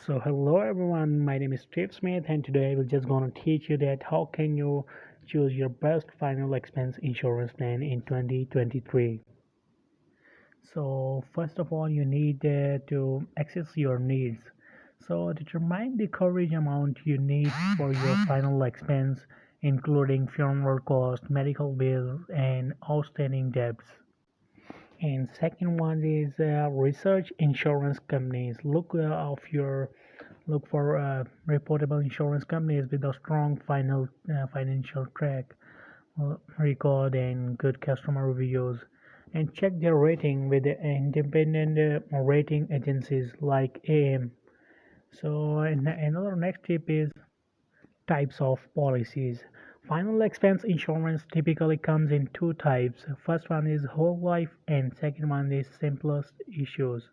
So hello everyone, my name is Steve Smith and today we're just gonna teach you that how can you choose your best final expense insurance plan in 2023. So first of all you need to access your needs. So determine the coverage amount you need for your final expense including funeral costs, medical bills and outstanding debts. And second one is research insurance companies. Look for reportable insurance companies with a strong financial track record and good customer reviews, and check their rating with the independent rating agencies like AM. So another next tip is types of policies. Final expense insurance typically comes in two types. First one is whole life and second one is simplest issues.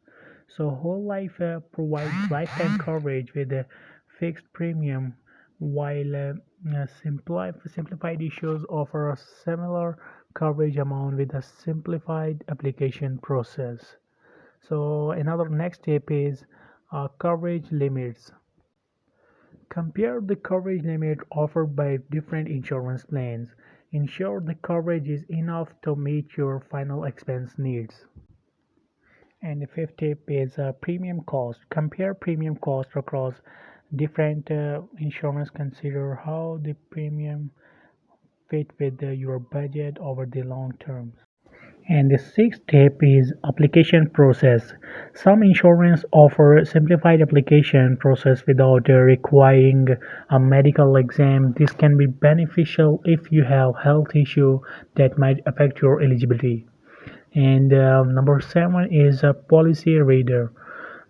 So whole life provides lifetime coverage with a fixed premium while simplified issues offer a similar coverage amount with a simplified application process. So another next tip is coverage limits. Compare the coverage limit offered by different insurance plans. Ensure the coverage is enough to meet your final expense needs. And the fifth tip is premium cost. Compare premium cost across different insurance. Consider how the premium fit with your budget over the long term. And the sixth step is application process. Some insurance offer simplified application process without requiring a medical exam. This can be beneficial if you have health issue that might affect your eligibility. And number seven is a policy reader.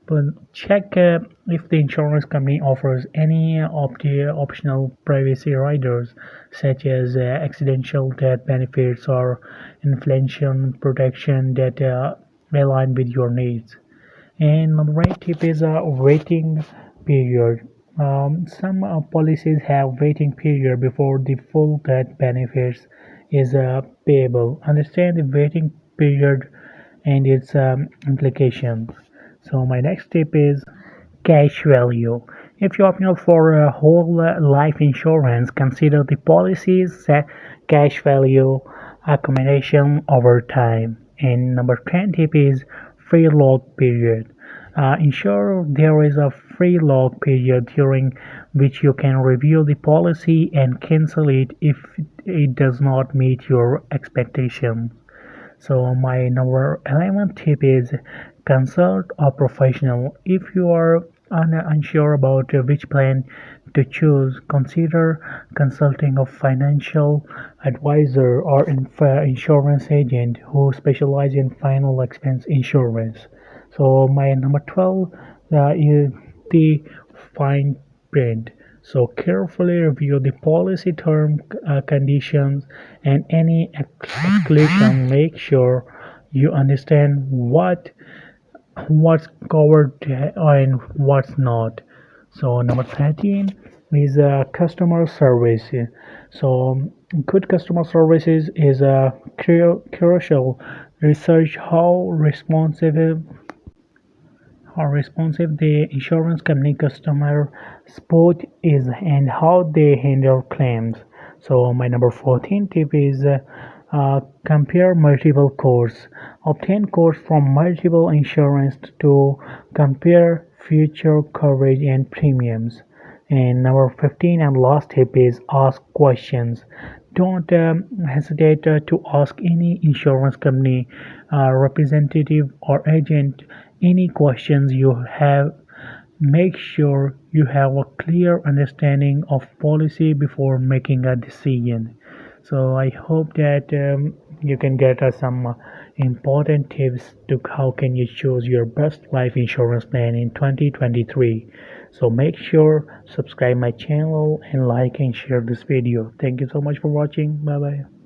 But check if the insurance company offers any optional privacy riders, such as accidental death benefits or inflation protection that align with your needs. And number eight tip is a waiting period. Some policies have waiting period before the full death benefits is payable. Understand the waiting period and its implications. So my next tip is cash value. If you opt for a whole life insurance, consider the policy's cash value accumulation over time. And number 10 tip is free lock period. Ensure there is a free lock period during which you can review the policy and cancel it if it does not meet your expectations. So my number 11 tip is consult a professional. If you are unsure about which plan to choose, consider consulting a financial advisor or insurance agent who specialize in final expense insurance. So my number 12 is the fine print. So carefully review the policy term conditions and any exclusion. Make sure you understand what's covered and what's not. So number 13 is customer service. So good customer services is a crucial. Research how responsive the insurance company customer support is and how they handle claims. So my number 14 tip is compare multiple quotes. Obtain quotes from multiple insurance to compare future coverage and premiums. And number 15 and last tip is ask questions. Don't hesitate to ask any insurance company representative or agent any questions you have. Make sure you have a clear understanding of policy before making a decision. So I hope that you can get some important tips to how can you choose your best life insurance plan in 2023. So make sure subscribe my channel and like and share this video. Thank you so much for watching. Bye bye.